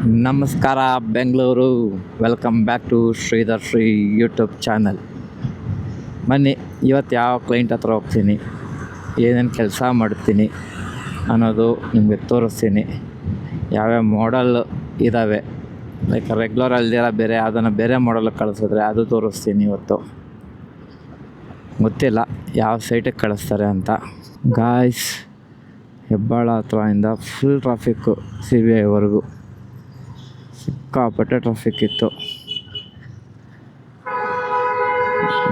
ನಮಸ್ಕಾರ Bengaluru. Welcome back to Sridhar Sri YouTube channel. ಬನ್ನಿ, ಇವತ್ತು ಯಾವ ಕ್ಲೈಂಟ್ ಹತ್ರ ಹೋಗ್ತೀನಿ, ಏನೇನು ಕೆಲಸ ಮಾಡ್ತೀನಿ ಅನ್ನೋದು ನಿಮಗೆ ತೋರಿಸ್ತೀನಿ. ಯಾವ್ಯಾವ ಮಾಡಲ್ ಇದ್ದಾವೆ, ಲೈಕ್ ರೆಗ್ಯುಲರ್ ಅಲ್ದಿರ ಬೇರೆ ಅದನ್ನು ಬೇರೆ ಮಾಡಲ್ ಕಳಿಸಿದ್ರೆ ಅದು ತೋರಿಸ್ತೀನಿ. ಇವತ್ತು ಗೊತ್ತಿಲ್ಲ ಯಾವ ಸೈಟಿಗೆ ಕಳಿಸ್ತಾರೆ ಅಂತ. ಗಾಯ್ಸ್, ಹೆಬ್ಬಾಳ ಹತ್ರದಿಂದ ಫುಲ್ ಟ್ರಾಫಿಕ್ಕು, CBI ಸಿಕ್ಕಾಪಟ್ಟೆ ಟ್ರಾಫಿಕ್ ಇತ್ತು.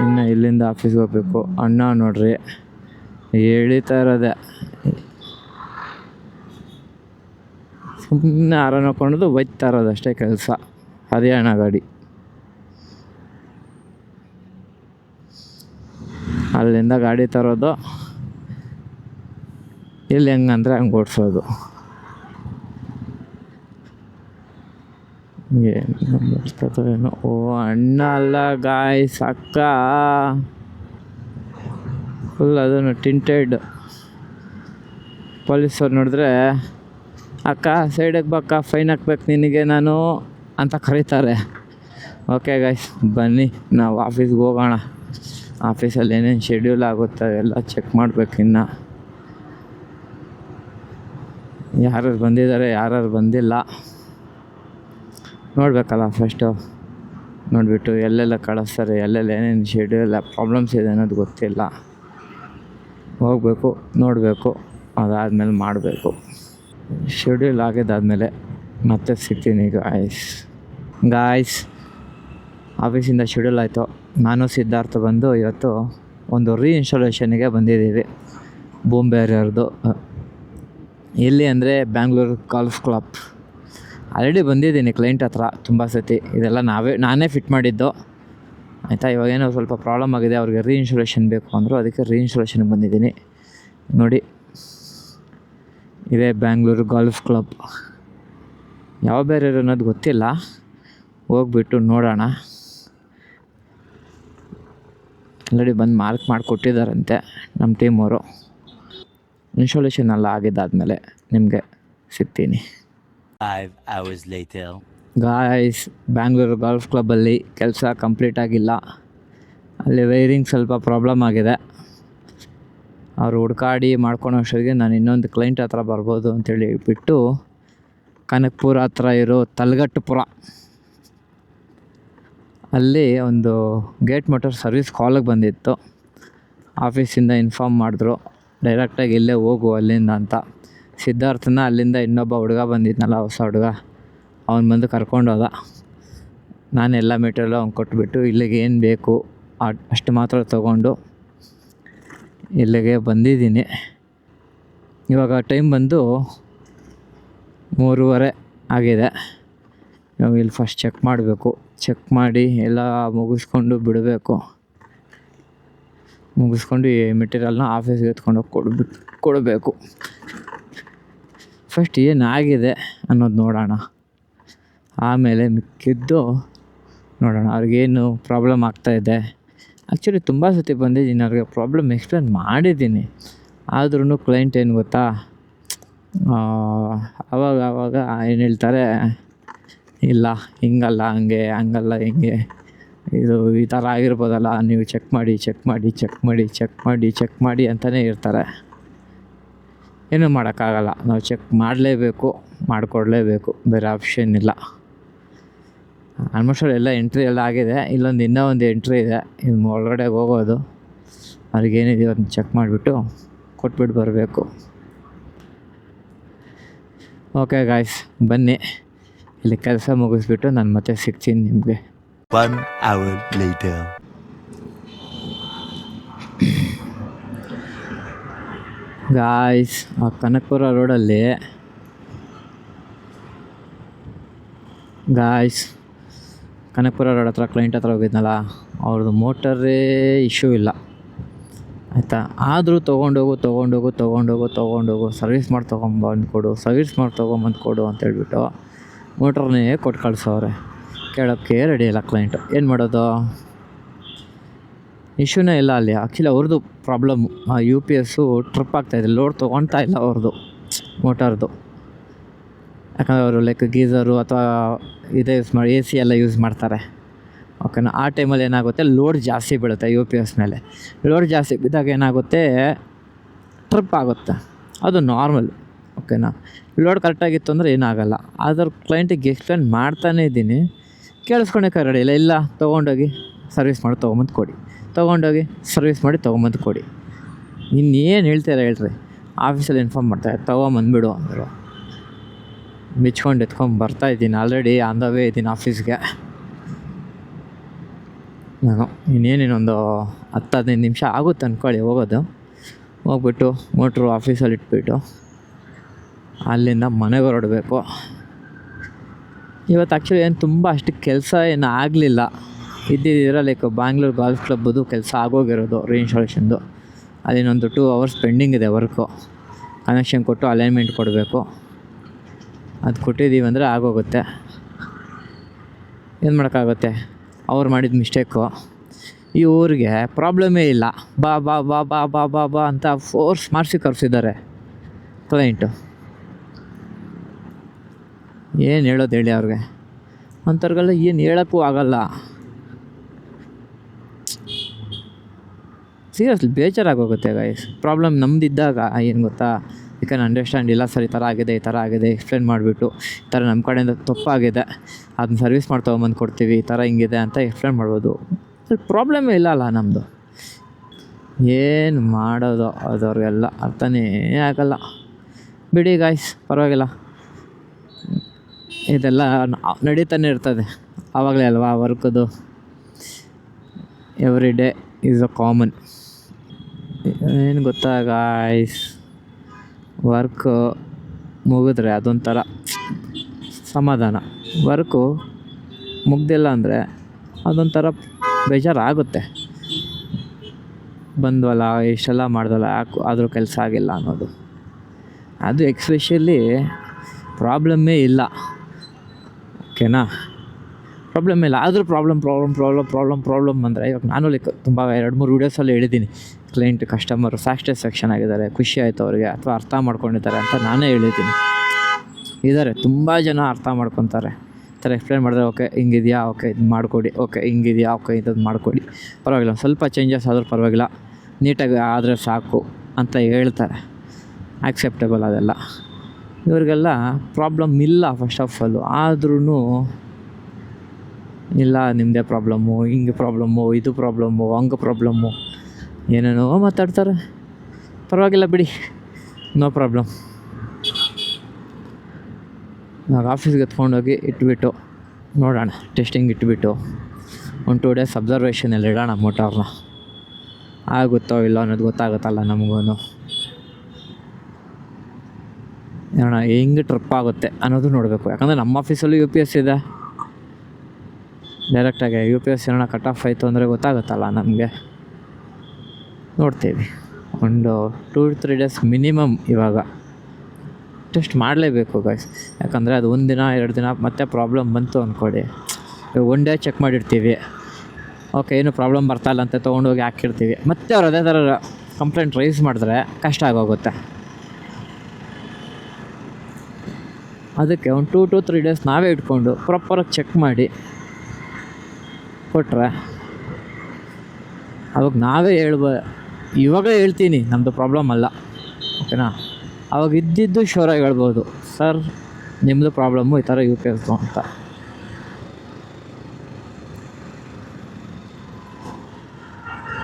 ಇನ್ನು ಇಲ್ಲಿಂದ ಆಫೀಸ್ಗೆ ಹೋಗ್ಬೇಕು. ಅಣ್ಣ ನೋಡ್ರಿ ಎಳಿತಾ ಇರೋದೆ, ಸುಮ್ಮನೆ ಆರಾಮ ಹಾಕೊಂಡು ಒಯ್ತಾ ಇರೋದು ಅಷ್ಟೇ ಕೆಲಸ. ಹರಿಯಾಣ ಗಾಡಿ ಅಲ್ಲಿಂದ ಗಾಡಿ ತರೋದು, ಇಲ್ಲಿ ಹೆಂಗಂದ್ರೆ ಹಂಗೆ ಓಡಿಸೋದು. ಏನು ಓ ಅಣ್ಣ ಅಲ್ಲ ಗಾಯ್ಸ್, ಅಕ್ಕ ಫುಲ್ ಅದನ್ನು ಟಿಂಟೆಡ್. ಪೊಲೀಸವ್ರು ನೋಡಿದ್ರೆ ಅಕ್ಕ ಸೈಡಿಗೆ ಬಕ್ಕ, ಫೈನ್ ಹಾಕ್ಬೇಕು ನಿನಗೆ ನಾನು ಅಂತ ಕರೀತಾರೆ. ಓಕೆ ಗಾಯ್ಸ್, ಬನ್ನಿ ನಾವು ಆಫೀಸ್ಗೆ ಹೋಗೋಣ. ಆಫೀಸಲ್ಲಿ ಏನೇನು ಶೆಡ್ಯೂಲ್ ಆಗುತ್ತೆ ಎಲ್ಲ ಚೆಕ್ ಮಾಡಬೇಕು. ಇನ್ನು ಯಾರ್ಯಾರು ಬಂದಿದ್ದಾರೆ ಯಾರ್ಯಾರು ಬಂದಿಲ್ಲ ನೋಡಬೇಕಲ್ಲ. ಫಸ್ಟು ನೋಡಿಬಿಟ್ಟು ಎಲ್ಲೆಲ್ಲ ಕಳಿಸ್ತಾರೆ, ಎಲ್ಲೆಲ್ಲ ಏನೇನು ಶೆಡ್ಯೂಲ್ ಪ್ರಾಬ್ಲಮ್ಸ್ ಇದೆ ಅನ್ನೋದು ಗೊತ್ತಿಲ್ಲ. ಹೋಗಬೇಕು, ನೋಡಬೇಕು, ಅದಾದಮೇಲೆ ಮಾಡಬೇಕು. ಶೆಡ್ಯೂಲ್ ಆಗಿದ್ದಾದಮೇಲೆ ಮತ್ತೆ ಸಿಗ್ತೀನಿ ಗಾಯ್ಸ್. ಆಫೀಸಿಂದ ಶೆಡ್ಯೂಲ್ ಆಯಿತು. ನಾನು ಸಿದ್ಧಾರ್ಥ ಬಂದು ಇವತ್ತು ಒಂದು ರೀಇನ್ಸ್ಟಾಲೇಷನ್ಗೆ ಬಂದಿದ್ದೀವಿ. ಬೂಮ್ ಬ್ಯಾರಿಯರ್ದು. ಎಲ್ಲಿ ಅಂದರೆ ಬ್ಯಾಂಗ್ಳೂರು ಗಾಲ್ಫ್ ಕ್ಲಬ್. ಆಲ್ರೆಡಿ ಬಂದಿದ್ದೀನಿ ಕ್ಲೈಂಟ್ ಹತ್ರ ತುಂಬ ಸತಿ. ಇದೆಲ್ಲ ನಾನೇ ಫಿಟ್ ಮಾಡಿದ್ದು ಆಯಿತಾ. ಇವಾಗೇನೋ ಸ್ವಲ್ಪ ಪ್ರಾಬ್ಲಮ್ ಆಗಿದೆ, ಅವ್ರಿಗೆ ರೀಇನ್ಸ್ಟಾಲೇಷನ್ ಬೇಕು ಅಂದರು, ಅದಕ್ಕೆ ರೀಇನ್ಸ್ಟಾಲೇಷನ್ಗೆ ಬಂದಿದ್ದೀನಿ. ನೋಡಿ, ಇದೇ ಬ್ಯಾಂಗ್ಳೂರು ಗಾಲ್ಫ್ ಕ್ಲಬ್. ಯಾವ ಬೇರೆ ಅನ್ನೋದು ಗೊತ್ತಿಲ್ಲ, ಹೋಗ್ಬಿಟ್ಟು ನೋಡೋಣ. ಆಲ್ರೆಡಿ ಬಂದು ಮಾರ್ಕ್ ಮಾಡಿ ಕೊಟ್ಟಿದ್ದಾರಂತೆ ನಮ್ಮ ಟೀಮವರು. ಇನ್ಸ್ಟಾಲೇಷನ್ ಎಲ್ಲ ಆಗಿದ್ದಾದಮೇಲೆ ನಿಮಗೆ ಸಿಗ್ತೀನಿ. 5 hours later. Guys, Bangalore golf ಕ್ಲಬ್ಬಲ್ಲಿ ಕೆಲಸ ಕಂಪ್ಲೀಟ್ ಆಗಿಲ್ಲ. ಅಲ್ಲಿ ವೈರಿಂಗ್ ಸ್ವಲ್ಪ ಪ್ರಾಬ್ಲಮ್ ಆಗಿದೆ. ಅವರು ಹುಡ್ಕಾಡಿ ಮಾಡ್ಕೊಳೋ ಅಷ್ಟೊತ್ತಿಗೆ ನಾನು ಇನ್ನೊಂದು ಕ್ಲೈಂಟ್ ಹತ್ರ ಬರ್ಬೋದು ಅಂತೇಳಿ ಬಿಟ್ಟು ಕನಕಪುರ ಹತ್ರ ಇರೋ ತಲಗಟ್ಟುಪುರ ಅಲ್ಲಿ ಒಂದು ಗೇಟ್ ಮೋಟರ್ ಸರ್ವಿಸ್ ಕಾಲಿಗೆ ಬಂದಿತ್ತು. ಆಫೀಸಿಂದ ಇನ್ಫಾರ್ಮ್ ಮಾಡಿದ್ರು, ಡೈರೆಕ್ಟಾಗಿ ಇಲ್ಲೇ ಹೋಗು ಅಲ್ಲಿಂದ ಅಂತ. ಸಿದ್ಧಾರ್ಥನ ಅಲ್ಲಿಂದ ಇನ್ನೊಬ್ಬ ಹುಡುಗ ಬಂದಿದ್ನಲ್ಲ, ಹೊಸ ಹುಡುಗ, ಅವ್ನು ಬಂದು ಕರ್ಕೊಂಡೋದ. ನಾನು ಎಲ್ಲ ಮೆಟೀರಿಯಲು ಅವ್ನು ಕೊಟ್ಬಿಟ್ಟು ಇಲ್ಲಿಗೆ ಏನು ಬೇಕು ಅಷ್ಟು ಮಾತ್ರ ತೊಗೊಂಡು ಇಲ್ಲಿಗೆ ಬಂದಿದ್ದೀನಿ. ಇವಾಗ ಟೈಮ್ ಬಂದು 3:30 ಆಗಿದೆ. ಇವಾಗ ಇಲ್ಲಿ ಫಸ್ಟ್ ಚೆಕ್ ಮಾಡಬೇಕು. ಚೆಕ್ ಮಾಡಿ ಎಲ್ಲ ಮುಗಿಸ್ಕೊಂಡು ಬಿಡಬೇಕು. ಮುಗಿಸ್ಕೊಂಡು ಈ ಮೆಟೀರಿಯಲ್ನ ಆಫೀಸ್ಗೆ ಎತ್ಕೊಂಡೋಗಿ ಕೊಡಬೇಕು. ಫಸ್ಟ್ ಏನಾಗಿದೆ ಅನ್ನೋದು ನೋಡೋಣ, ಆಮೇಲೆ ಮಿಕ್ಕಿದ್ದು ನೋಡೋಣ. ಅವ್ರಿಗೇನು ಪ್ರಾಬ್ಲಮ್ ಆಗ್ತಾಯಿದೆ. ಆ್ಯಕ್ಚುಲಿ ತುಂಬ ಸತಿ ಬಂದಿದ್ದೀನಿ, ಅವ್ರಿಗೆ ಪ್ರಾಬ್ಲಮ್ ಎಕ್ಸ್ಪ್ಲೇನ್ ಮಾಡಿದ್ದೀನಿ. ಆದ್ರೂ ಕ್ಲೈಂಟ್ ಏನು ಗೊತ್ತಾ, ಆವಾಗ ಏನು ಹೇಳ್ತಾರೆ, ಇಲ್ಲ ಹಿಂಗಲ್ಲ ಹಂಗಲ್ಲ ಹಿಂಗೆ, ಇದು ಈ ಥರ ಆಗಿರ್ಬೋದಲ್ಲ, ನೀವು ಚೆಕ್ ಮಾಡಿ ಅಂತಲೇ ಇರ್ತಾರೆ. ಏನೂ ಮಾಡೋಕ್ಕಾಗಲ್ಲ, ನಾವು ಚೆಕ್ ಮಾಡಲೇಬೇಕು, ಮಾಡಿಕೊಡ್ಲೇಬೇಕು, ಬೇರೆ ಆಪ್ಷನ್ ಇಲ್ಲ. ಆಲ್ಮೋಸ್ಟ್ ಎಲ್ಲ ಎಂಟ್ರಿ ಎಲ್ಲ ಆಗಿದೆ. ಇನ್ನೂ ಒಂದು ಎಂಟ್ರಿ ಇದೆ, ಇನ್ನು ಒಳಗಡೆ ಹೋಗೋದು. ಅವ್ರಿಗೇನಿದೆ ಅದನ್ನ ಚೆಕ್ ಮಾಡಿಬಿಟ್ಟು ಕೊಟ್ಬಿಟ್ಟು ಬರಬೇಕು. ಓಕೆ ಗಾಯ್ಸ್, ಬನ್ನಿ ಇಲ್ಲಿ ಕೆಲಸ ಮುಗಿಸ್ಬಿಟ್ಟು ನಾನು ಮತ್ತೆ ಸಿಗ್ತೀನಿ ನಿಮಗೆ. 1 hour later. ಗಾಯ್ಸ್, ಆ ಕನಕಪುರ ರೋಡಲ್ಲಿ ಕನಕಪುರ ರೋಡ್ ಹತ್ರ ಕ್ಲೈಂಟ್ ಹತ್ರ ಹೋಗಿದ್ನಲ್ಲ, ಅವ್ರದ್ದು ಮೋಟರೇ ಇಶ್ಯೂ ಇಲ್ಲ ಆಯಿತಾ. ಆದರೂ ತೊಗೊಂಡೋಗು ಸರ್ವಿಸ್ ಮಾಡಿ ತೊಗೊಂಬಂದು ಕೊಡು ಅಂತ ಹೇಳ್ಬಿಟ್ಟು ಮೋಟ್ರನ್ನೇ ಕೊಟ್ಟು ಕಳ್ಸೋರೆ. ಕೇಳೋಕ್ಕೆ ರೆಡಿ ಇಲ್ಲ ಕ್ಲೈಂಟು. ಏನು ಮಾಡೋದು? ಇಶ್ಯೂನೇ ಇಲ್ಲ ಅಲ್ಲಿ. ಆ್ಯಕ್ಚುಲಿ ಅವ್ರದ್ದು ಪ್ರಾಬ್ಲಮ್ಮು, ಆ UPS ಟ್ರಿಪ್ ಆಗ್ತಾಯಿದೆ, ಲೋಡ್ ತೊಗೊಳ್ತಾ ಇಲ್ಲ ಅವ್ರದ್ದು ಮೋಟಾರ್ದು. ಯಾಕಂದರೆ ಅವರು ಲೈಕ್ ಗೀಝರು ಅಥವಾ ಇದೇ ಯೂಸ್ ಮಾಡಿ AC ಎಲ್ಲ ಯೂಸ್ ಮಾಡ್ತಾರೆ. ಓಕೆನಾ. ಆ ಟೈಮಲ್ಲಿ ಏನಾಗುತ್ತೆ, ಲೋಡ್ ಜಾಸ್ತಿ ಬೀಳುತ್ತೆ UPS ಮೇಲೆ. ಲೋಡ್ ಜಾಸ್ತಿ ಬಿದ್ದಾಗ ಏನಾಗುತ್ತೆ, ಟ್ರಿಪ್ ಆಗುತ್ತೆ. ಅದು ನಾರ್ಮಲ್. ಓಕೆನಾ. ಲೋಡ್ ಕರೆಕ್ಟಾಗಿತ್ತು ಅಂದರೆ ಏನಾಗಲ್ಲ. ಆದ್ರೆ ಕ್ಲೈಂಟಿಗೆ ಎಕ್ಸ್ಪ್ಲೇನ್ ಮಾಡ್ತಾನೇ ಇದ್ದೀನಿ, ಕೇಳಿಸ್ಕೊಳಕ್ಕೆ ರೆಡಿ ಇಲ್ಲ. ಇಲ್ಲ ತೊಗೊಂಡೋಗಿ ಸರ್ವಿಸ್ ಮಾಡಿ ತೊಗೊಂಬಂದು ಕೊಡಿ, ತೊಗೊಂಡೋಗಿ ಸರ್ವಿಸ್ ಮಾಡಿ ತೊಗೊಂಬಂದು ಕೊಡಿ. ಇನ್ನೇನು ಹೇಳ್ತೀರ ಹೇಳ್ರಿ. ಆಫೀಸಲ್ಲಿ ಇನ್ಫಾರ್ಮ್ ಮಾಡ್ತಾರೆ, ತೊಗೊಂಬಂದ್ಬಿಡು ಅಂದರು. ಬಿಚ್ಕೊಂಡು ಎತ್ಕೊಂಡು ಬರ್ತಾಯಿದ್ದೀನಿ. ಆಲ್ರೆಡಿ ಆನ್ ದ ವೇ ಇದ್ದೀನಿ ಆಫೀಸ್ಗೆ. ನಾನು ಇನ್ನೊಂದು 10-15 ನಿಮಿಷ ಆಗುತ್ತೆ ಅಂದ್ಕೊಳ್ಳಿ ಹೋಗೋದು. ಹೋಗ್ಬಿಟ್ಟು ಮೋಟ್ರು ಆಫೀಸಲ್ಲಿ ಇಟ್ಬಿಟ್ಟು ಅಲ್ಲಿಂದ ಮನೆಗೆ ಹೊರಡಬೇಕು. ಇವತ್ತು ಆ್ಯಕ್ಚುಲಿ ಏನು ತುಂಬ ಅಷ್ಟು ಕೆಲಸ ಏನು ಆಗಲಿಲ್ಲ. ಇದ್ದಿದ್ದೀರ ಲೈಕ್ ಬ್ಯಾಂಗ್ಳೂರು ಗಾಲ್ಫ್ ಕ್ಲಬ್ದು ಕೆಲಸ ಆಗೋಗಿರೋದು ರೀಇನ್ಸ್ಟಾಲೇಷನ್ದು. ಅಲ್ಲಿನೊಂದು 2 hours ಪೆಂಡಿಂಗ್ ಇದೆ ವರ್ಕು. ಕನೆಕ್ಷನ್ ಕೊಟ್ಟು ಅಲೈನ್ಮೆಂಟ್ ಕೊಡಬೇಕು. ಅದು ಕೊಟ್ಟಿದ್ದೀವಿ ಅಂದರೆ ಆಗೋಗುತ್ತೆ. ಏನು ಮಾಡೋಕ್ಕಾಗುತ್ತೆ, ಅವ್ರು ಮಾಡಿದ ಮಿಸ್ಟೇಕು. ಇವ್ರಿಗೆ ಪ್ರಾಬ್ಲಮೇ ಇಲ್ಲ. ಬಾ ಬಾ ಬಾ ಬಾ ಬಾ ಬಾ ಬಾ ಅಂತ ಫೋರ್ಸ್ ಮಾಡಿಸಿ ಕರೆಸಿದ್ದಾರೆ ಕ್ಲೈಂಟು. ಏನು ಹೇಳೋದು ಹೇಳಿ ಅವ್ರಿಗೆ. ಅಂಥವ್ರಿಗೆಲ್ಲ ಏನು ಹೇಳೋಕ್ಕೂ ಆಗಲ್ಲ. ಸೀರಿಯಸ್ಲಿ ಬೇಜಾರಾಗೋಗುತ್ತೆ ಗೈಸ್. ಪ್ರಾಬ್ಲಮ್ ನಮ್ಮದಿದ್ದಾಗ ಏನು ಗೊತ್ತಾ, ಯು ಕ್ಯಾನ್ ಅಂಡರ್ಸ್ಟ್ಯಾಂಡ್. ಇಲ್ಲ ಸರ್ ಈ ಥರ ಆಗಿದೆ, ಈ ಥರ ಆಗಿದೆ, ಎಕ್ಸ್ಪ್ಲೇನ್ ಮಾಡಿಬಿಟ್ಟು ಈ ಥರ ನಮ್ಮ ಕಡೆಯಿಂದ ತಪ್ಪಾಗಿದೆ, ಅದನ್ನ ಸರ್ವಿಸ್ ಮಾಡಿ ತೊಗೊಂಬಂದು ಕೊಡ್ತೀವಿ, ಈ ಥರ ಹಿಂಗಿದೆ ಅಂತ ಎಕ್ಸ್ಪ್ಲೇನ್ ಮಾಡ್ಬೋದು. ಪ್ರಾಬ್ಲಮೇ ಇಲ್ಲ ನಮ್ಮದು. ಏನು ಮಾಡೋದು ಅದವ್ರಿಗೆಲ್ಲ ಅರ್ಥನೇ ಆಗಲ್ಲ. ಬಿಡಿ ಗಾಯ್ಸ್, ಪರವಾಗಿಲ್ಲ. ಇದೆಲ್ಲ ನಡೀತಾನೆ ಇರ್ತದೆ. ಆವಾಗಲೇ ಅಲ್ವಾ ವರ್ಕದು. Every day is a common. ಏನು ಗೊತ್ತಾ ಗಾಯ್ಸ್, ವರ್ಕ್ ಮುಗಿದ್ರೆ ಅದೊಂಥರ ಸಮಾಧಾನ. ವರ್ಕು ಮುಗ್ದಿಲ್ಲ ಅಂದರೆ ಅದೊಂಥರ ಬೇಜಾರಾಗುತ್ತೆ. ಬಂದ್ವಲ್ಲ, ಇಷ್ಟೆಲ್ಲ ಮಾಡ್ದಲ್ಲ, ಯಾಕೆ ಆದರೂ ಕೆಲಸ ಆಗಿಲ್ಲ ಅನ್ನೋದು. ಅದು ಎಕ್ಸ್ಪೆಷಲಿ ಪ್ರಾಬ್ಲಮ್ಮೇ ಇಲ್ಲ. ಓಕೆನಾ. ಪ್ರಾಬ್ಲಮ್ ಇಲ್ಲ. ಆದರೂ ಪ್ರಾಬ್ಲಮ್ ಅಂದರೆ ಇವಾಗ ನಾನು ಲೈಕ್ ತುಂಬ 2-3 ವೀಡಿಯೋಸಲ್ಲಿ ಹೇಳಿದ್ದೀನಿ. ಕ್ಲೈಂಟ್ ಕಸ್ಟಮರು ಸ್ಯಾಟಿಸ್ಫ್ಯಾಕ್ಷನ್ ಆಗಿದ್ದಾರೆ, ಖುಷಿ ಆಯಿತು ಅವ್ರಿಗೆ, ಅಥವಾ ಅರ್ಥ ಮಾಡ್ಕೊಂಡಿದ್ದಾರೆ ಅಂತ ನಾನೇ ಹೇಳಿದ್ದೀನಿ. ಇದ್ದಾರೆ ತುಂಬ ಜನ ಅರ್ಥ ಮಾಡ್ಕೊತಾರೆ. ಈ ಥರ ಎಕ್ಸ್ಪ್ಲೇನ್ ಮಾಡಿದ್ರೆ ಓಕೆ ಹಿಂಗಿದೆಯಾ, ಓಕೆ ಇದು ಮಾಡಿಕೊಡಿ, ಓಕೆ ಹಿಂಗಿದೆಯಾ, ಓಕೆ ಇದು ಮಾಡಿಕೊಡಿ, ಪರವಾಗಿಲ್ಲ, ಸ್ವಲ್ಪ ಚೇಂಜಸ್ ಆದರೂ ಪರವಾಗಿಲ್ಲ, ನೀಟಾಗಿ ಆದರೆ ಸಾಕು ಅಂತ ಹೇಳ್ತಾರೆ. ಆಕ್ಸೆಪ್ಟೇಬಲ್ ಅದೆಲ್ಲ. ಇವ್ರಿಗೆಲ್ಲ ಪ್ರಾಬ್ಲಮ್ ಇಲ್ಲ ಫಸ್ಟ್ ಆಫ್ ಆಲು. ಆದ್ರೂ ಇಲ್ಲ ನಿಮ್ಮದೇ ಪ್ರಾಬ್ಲಮ್ಮು, ಹಿಂಗೆ ಪ್ರಾಬ್ಲಮ್ಮು, ಇದು ಪ್ರಾಬ್ಲಮ್ಮು, ಹಂಗೆ ಪ್ರಾಬ್ಲಮ್ಮು, ಏನೇನೋ ಮಾತಾಡ್ತಾರೆ. ಪರವಾಗಿಲ್ಲ ಬಿಡಿ, ನೋ ಪ್ರಾಬ್ಲಮ್. ನಾವು ಆಫೀಸ್ಗೆ ಎತ್ಕೊಂಡೋಗಿ ಇಟ್ಬಿಟ್ಟು ನೋಡೋಣ, ಟೆಸ್ಟಿಂಗ್ ಇಟ್ಬಿಟ್ಟು ಒಂದು 2 days ಅಬ್ಸರ್ವೇಷನಲ್ಲಿ ಇಡೋಣ ಮೋಟಾರ್ನ. ಆಗುತ್ತೋ ಇಲ್ಲ ಅನ್ನೋದು ಗೊತ್ತಾಗುತ್ತಲ್ಲ ನಮಗೂ. ನೋಡೋಣ ಹೆಂಗೆ ಟ್ರಿಪ್ ಆಗುತ್ತೆ ಅನ್ನೋದು ನೋಡಬೇಕು. ಯಾಕಂದರೆ ನಮ್ಮ ಆಫೀಸಲ್ಲೂ UPS ಇದೆ. ಡೈರೆಕ್ಟಾಗಿ UPS ಏನೋ ಕಟ್ ಆಫ್ ಆಯಿತು ಅಂದರೆ ಗೊತ್ತಾಗುತ್ತಲ್ಲ ನಮಗೆ. ನೋಡ್ತೀವಿ. ಒಂದು 2-3 days ಮಿನಿಮಮ್ ಇವಾಗ ಟೆಸ್ಟ್ ಮಾಡಲೇಬೇಕು ಗೈಸ್. ಯಾಕಂದರೆ ಅದು 1 ದಿನ 2 ದಿನ ಮತ್ತೆ ಪ್ರಾಬ್ಲಮ್ ಬಂತು ಅಂದ್ಕೊಡಿ, 1 day ಚೆಕ್ ಮಾಡಿರ್ತೀವಿ, ಓಕೆ ಏನು ಪ್ರಾಬ್ಲಮ್ ಬರ್ತಾಯಿಲ್ಲ ಅಂತ ತೊಗೊಂಡೋಗಿ ಹಾಕಿರ್ತೀವಿ, ಮತ್ತೆ ಅವ್ರು ಅದೇ ಥರ ಕಂಪ್ಲೇಂಟ್ ರೈಸ್ ಮಾಡಿದ್ರೆ ಕಷ್ಟ ಆಗೋಗುತ್ತೆ. ಅದಕ್ಕೆ ಒಂದು 2-3 days ನಾವೇ ಇಟ್ಕೊಂಡು ಪ್ರಾಪರಾಗಿ ಚೆಕ್ ಮಾಡಿ ಕೊಟ್ಟರೆ ಅವಾಗ ನಾವೇ ಇವಾಗ ಹೇಳ್ತೀನಿ ನಮ್ಮದು ಪ್ರಾಬ್ಲಮ್ ಅಲ್ಲ, ಓಕೆನಾ. ಅವಾಗ ಇದ್ದಿದ್ದು ಶೋರಾಗಿ ಹೇಳ್ಬೋದು, ಸರ್ ನಿಮ್ಮದು ಪ್ರಾಬ್ಲಮ್ಮು ಈ ಥರ UPS ಅಂತ.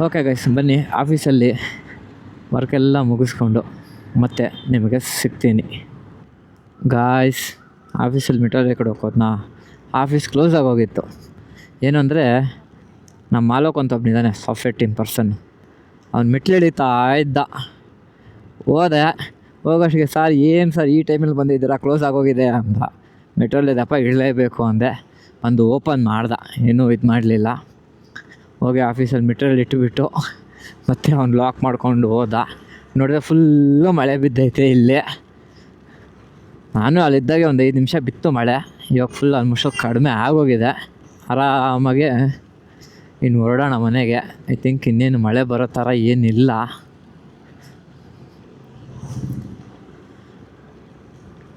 ಓಕೆ ಗೈಸ್, ಬನ್ನಿ ಆಫೀಸಲ್ಲಿ ವರ್ಕೆಲ್ಲ ಮುಗಿಸ್ಕೊಂಡು ಮತ್ತೆ ನಿಮಗೆ ಸಿಗ್ತೀನಿ ಗಾಯ್ಸ್. ಆಫೀಸಲ್ಲಿ ಮೆಟೀರಿಯಲ್ ಕಡೆ ಹೋಗೋದನ್ನ ಆಫೀಸ್ ಕ್ಲೋಸ್ ಆಗೋಗಿತ್ತು. ಏನು ಅಂದರೆ ನಮ್ಮ ಮಾಲೋಕ್ ಅಂತ ಒಬ್ಬನಿದ್ದಾನೆ, ಸಾಫ್ಟ್ವೇರ್ ಟೀಮ್ ಪರ್ಸನ್. ಅವ್ನು ಮೆಟ್ಲು ಇಳಿತಾ ಇದ್ದ. ಹೋದೆ, ಹೋಗೋಷ್ಟಿಗೆ ಸರ್ ಏನು ಸರ್ ಈ ಟೈಮಲ್ಲಿ ಬಂದಿದ್ದೀರಾ, ಕ್ಲೋಸ್ ಆಗೋಗಿದೆ ಅಂತ. ಮೆಟ್ರೋಲ್ ಇದೆಯಪ್ಪ ಇಳಲೇಬೇಕು ಅಂದೆ. ಒಂದು ಓಪನ್ ಮಾಡ್ದೆ, ಏನೂ ಇದು ಮಾಡಲಿಲ್ಲ. ಹೋಗಿ ಆಫೀಸಲ್ಲಿ ಮೆಟೀರಿಯಲ್ ಇಟ್ಟುಬಿಟ್ಟು ಮತ್ತೆ ಅವ್ನು ಲಾಕ್ ಮಾಡ್ಕೊಂಡು ಹೋದ. ನೋಡಿದ್ರೆ ಫುಲ್ಲು ಮಳೆ ಬಿದ್ದೈತೆ ಇಲ್ಲೇ. ನಾನು ಅಲ್ಲಿದ್ದಾಗ ಒಂದು 5 ನಿಮಿಷ ಬಿತ್ತು ಮಳೆ. ಇವಾಗ ಫುಲ್ ಆಲ್ಮೋಸ್ಟ್ ಕಡಿಮೆ ಆಗೋಗಿದೆ. ಆರಾಮಾಗೆ ಇನ್ನು ಹೊರಡೋಣ ಮನೆಗೆ. ಐ ಥಿಂಕ್ ಇನ್ನೇನು ಮಳೆ ಬರೋ ಥರ ಏನಿಲ್ಲ.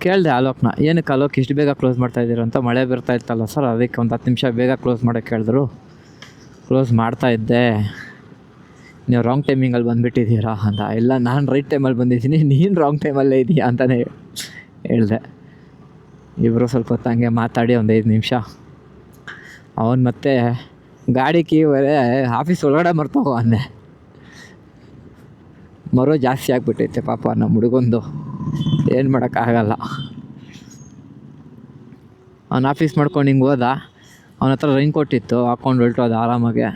ಕೇಳಿದೆ ಆಲೋಕ್ನ, ಏನಕ್ಕೆ ಆಲೋಕ್ ಇಷ್ಟು ಬೇಗ ಕ್ಲೋಸ್ ಮಾಡ್ತಾಯಿದ್ದೀರ ಅಂತ. ಮಳೆ ಬರ್ತಾ ಇತ್ತಲ್ಲ ಸರ್, ಅದಕ್ಕೆ ಒಂದು 10 ನಿಮಿಷ ಬೇಗ ಕ್ಲೋಸ್ ಮಾಡೋಕ್ಕೆ ಹೇಳಿದ್ರು. ಕ್ಲೋಸ್ ಮಾಡ್ತಾಯಿದ್ದೆ, ನೀವು ರಾಂಗ್ ಟೈಮಿಂಗಲ್ಲಿ ಬಂದುಬಿಟ್ಟಿದ್ದೀರಾ ಅಂತ. ಇಲ್ಲ, ನಾನು ರೈಟ್ ಟೈಮಲ್ಲಿ ಬಂದಿದ್ದೀನಿ, ನೀನು ರಾಂಗ್ ಟೈಮಲ್ಲೇ ಇದೆಯಾ ಅಂತಲೇ ಹೇಳಿದೆ. ಇಬ್ಬರು ಸ್ವಲ್ಪ ಹೊತ್ತು ಹಂಗೆ ಮಾತಾಡಿ ಒಂದು 5 ನಿಮಿಷ. ಅವನು ಮತ್ತೆ ಗಾಡಿ ಕೀ ಆಫೀಸ್ ಒಳಗಡೆ ಮರ್ತೋಗೋ ಅಂದೆ. ಮರೋ ಜಾಸ್ತಿ ಆಗಿಬಿಟ್ಟೈತೆ ಪಾಪ ನಮ್ಮ ಹುಡುಗಂದು, ಏನು ಮಾಡೋಕ್ಕಾಗಲ್ಲ. ಅವ್ನು ಆಫೀಸ್ ಮಾಡ್ಕೊಂಡು ಹಿಂಗೆ ಹೋದ, ಅವನ ಹತ್ರ ರೈನ್ ಕೋಟ್ ಇತ್ತು, ಹಾಕ್ಕೊಂಡು ಹೊರಟೋದ ಆರಾಮಾಗೆ.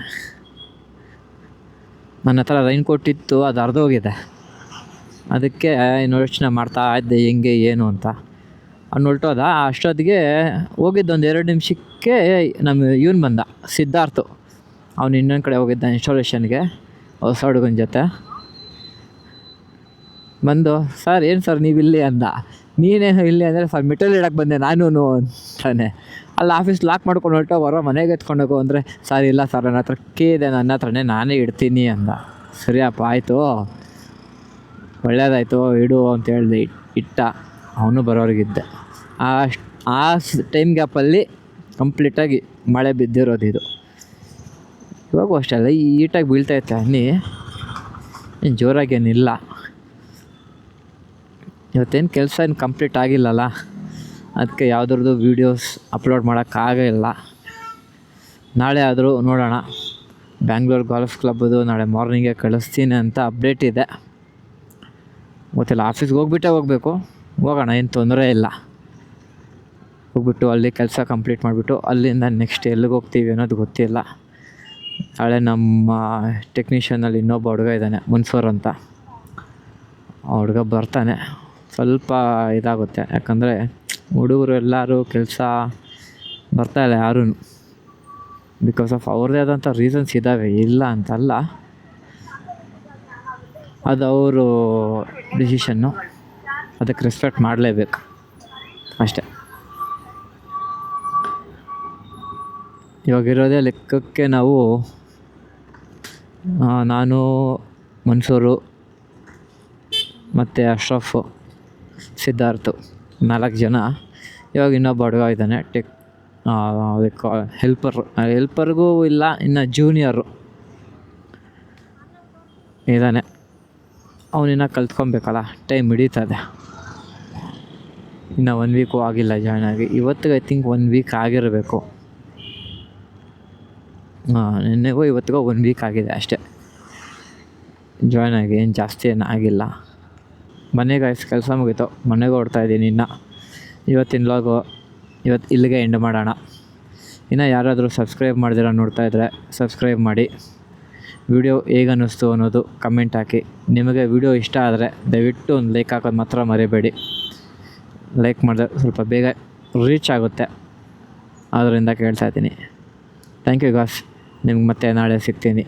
ನನ್ನ ಹತ್ರ ರೈನ್ ಕೋಟ್ ಇತ್ತು, ಅದು ಹರಿದೋಗಿದೆ. ಅದಕ್ಕೆ ಯೋಚನೆ ಮಾಡ್ತಾ ಇದ್ದೆ ಹೆಂಗೆ ಏನು ಅಂತ. ಅವ್ನು ಹೊರಟೋದ. ಅಷ್ಟೊತ್ತಿಗೆ ಹೋಗಿದ್ದೊಂದು 2 ನಿಮಿಷಕ್ಕೆ ನಮ್ಮ ಇವನು ಬಂದ, ಸಿದ್ಧಾರ್ಥ್. ಅವ್ನು ಇನ್ನೊಂದು ಕಡೆ ಹೋಗಿದ್ದ ಇನ್ಸ್ಟಾಲೇಷನ್ಗೆ, ಹೊಸ ಹುಡುಗನ ಜೊತೆ. ಬಂದು, ಸರ್ ಏನು ಸರ್ ನೀವು ಇಲ್ಲಿ ಅಂದ. ನೀನೇನು ಇಲ್ಲಿ ಅಂದರೆ, ಸರ್ ಮೆಟಲ್ ಇಡಕ್ಕೆ ಬಂದೆ ನಾನು ಅಂತಾನೆ. ಅಲ್ಲಿ ಆಫೀಸ್ ಲಾಕ್ ಮಾಡ್ಕೊಂಡು ಹೊರಟೋಗೋರು, ಮನೆಗೆ ಎತ್ಕೊಂಡೋಗು ಅಂದರೆ, ಸರ್ ಇಲ್ಲ ಸರ್ ನನ್ನ ಹತ್ರ ಕೀ ಇದೆ, ನನ್ನ ಹತ್ರನೇ ನಾನೇ ಇಡ್ತೀನಿ ಅಂದ. ಸರಿಯಪ್ಪ ಆಯಿತು, ಒಳ್ಳೆಯದಾಯಿತು ಇಡು ಅಂತ ಹೇಳ್ದೆ. ಇಟ್ಟ. ಅವನು ಬರೋರಿಗಿದ್ದೆ. ಆ ಟೈಮ್ ಗ್ಯಾಪಲ್ಲಿ ಕಂಪ್ಲೀಟಾಗಿ ಮಳೆ ಬಿದ್ದಿರೋದು ಇದು. ಇವಾಗೂ ಅಷ್ಟೇ ಅಲ್ಲ, ಈಟಾಗಿ ಬೀಳ್ತೈತೆ ಹನಿ, ಏನು ಜೋರಾಗೇನಿಲ್ಲ. ಇವತ್ತೇನು ಕೆಲಸ ಏನು ಕಂಪ್ಲೀಟ್ ಆಗಿಲ್ಲಲ್ಲ, ಅದಕ್ಕೆ ಯಾವುದ್ರದ್ದು ವೀಡಿಯೋಸ್ ಅಪ್ಲೋಡ್ ಮಾಡೋಕ್ಕಾಗಿಲ್ಲ. ನಾಳೆ ಆದರೂ ನೋಡೋಣ. ಬ್ಯಾಂಗ್ಳೂರು ಗಾಲ್ಫ್ ಕ್ಲಬ್ಬದು ನಾಳೆ ಮಾರ್ನಿಂಗೇ ಕಳಿಸ್ತೀನಿ ಅಂತ ಅಪ್ಡೇಟ್ ಇದೆ. ಗೊತ್ತಿಲ್ಲ, ಆಫೀಸ್ಗೆ ಹೋಗಬೇಕು. ಹೋಗೋಣ, ಏನು ತೊಂದರೆ ಇಲ್ಲ. ಹೋಗ್ಬಿಟ್ಟು ಅಲ್ಲಿ ಕೆಲಸ ಕಂಪ್ಲೀಟ್ ಮಾಡಿಬಿಟ್ಟು ಅಲ್ಲಿಂದ ನೆಕ್ಸ್ಟ್ ಎಲ್ಲಿಗೆ ಹೋಗ್ತೀವಿ ಅನ್ನೋದು ಗೊತ್ತಿಲ್ಲ. ನಾಳೆ ನಮ್ಮ ಟೆಕ್ನಿಷಿಯನಲ್ಲಿ ಇನ್ನೊಬ್ಬ ಹುಡುಗ ಇದ್ದಾನೆ, ಮುನ್ಸೂರ್ ಅಂತ. ಆ ಹುಡುಗ ಬರ್ತಾನೆ. ಸ್ವಲ್ಪ ಇದಾಗುತ್ತೆ, ಯಾಕಂದರೆ ಹುಡುಗರು ಎಲ್ಲರೂ ಕೆಲಸ ಬರ್ತಾಯಿಲ್ಲ ಯಾರೂ. ಬಿಕಾಸ್ ಆಫ್ ಅವ್ರದ್ದೇ ಆದಂಥ ರೀಸನ್ಸ್ ಇದ್ದಾವೆ, ಇಲ್ಲ ಅಂತಲ್ಲ. ಅದು ಅವರು ಡಿಸಿಷನ್ನು, ಅದಕ್ಕೆ ರೆಸ್ಪೆಕ್ಟ್ ಮಾಡಲೇಬೇಕು ಅಷ್ಟೇ. ಇವಾಗಿರೋದೇ ಲೆಕ್ಕಕ್ಕೆ ನಾವು ನಾನು, ಮನ್ಸೂರು ಮತ್ತು ಅಶ್ರಫ್, ಸಿದ್ಧಾರ್ಥ್ 4 ಜನ. ಇವಾಗ ಇನ್ನೊಬ್ಬ ಹುಡುಗ ಇದ್ದಾನೆ, ಅದಕ್ಕೆ ಹೆಲ್ಪರ್ಗೂ ಇಲ್ಲ, ಇನ್ನು ಜೂನಿಯರು ಇದ್ದಾನೆ. ಅವನಿನ್ನ ಕಲ್ತ್ಕೊಬೇಕಲ್ಲ, ಟೈಮ್ ಹಿಡಿತದೆ. ಇನ್ನು 1 ವೀಕು ಆಗಿಲ್ಲ ಜಾಯ್ನ್ ಆಗಿ. ಇವತ್ತಿಗೆ ಐ ಥಿಂಕ್ 1 ವೀಕ್ ಆಗಿರಬೇಕು. ನಿನ್ನೆಗೂ ಇವತ್ತಿಗೂ 1 ವೀಕ್ ಆಗಿದೆ ಅಷ್ಟೇ ಜಾಯ್ನ್ ಆಗಿ, ಏನು ಜಾಸ್ತಿ ಏನು ಆಗಿಲ್ಲ. ಮನೆಗೆ ಕೆಲಸ ಮುಗೀತು, ಮನೆಗೆ ಹೊರಡ್ತಾಯಿದ್ದೀನಿ. ಇನ್ನು ಇವತ್ತಿನ ಲಾಗು ಇವತ್ತು ಇಲ್ಲಿಗೆ ಎಂಡ್ ಮಾಡೋಣ. ಇನ್ನು ಯಾರಾದರೂ ಸಬ್ಸ್ಕ್ರೈಬ್ ಮಾಡ್ದಿರ ನೋಡ್ತಾಯಿದ್ರೆ ಸಬ್ಸ್ಕ್ರೈಬ್ ಮಾಡಿ. ವಿಡಿಯೋ ಹೇಗೆ ಅನ್ನಿಸ್ತು ಅನ್ನೋದು ಕಮೆಂಟ್ ಹಾಕಿ. ನಿಮಗೆ ವಿಡಿಯೋ ಇಷ್ಟ ಆದರೆ ದಯವಿಟ್ಟು ಒಂದು ಲೈಕ್ ಹಾಕೋದು ಮಾತ್ರ ಮರಿಬೇಡಿ. ಲೈಕ್ ಮಾಡಿದ್ರೆ ಸ್ವಲ್ಪ ಬೇಗ ರೀಚ್ ಆಗುತ್ತೆ, ಆದ್ದರಿಂದ ಕೇಳ್ತಾಯಿದ್ದೀನಿ. Thank you Gauss. ನಿಮ್ಗೆ ಮತ್ತೆ ನಾಳೆ ಸಿಗ್ತೀನಿ.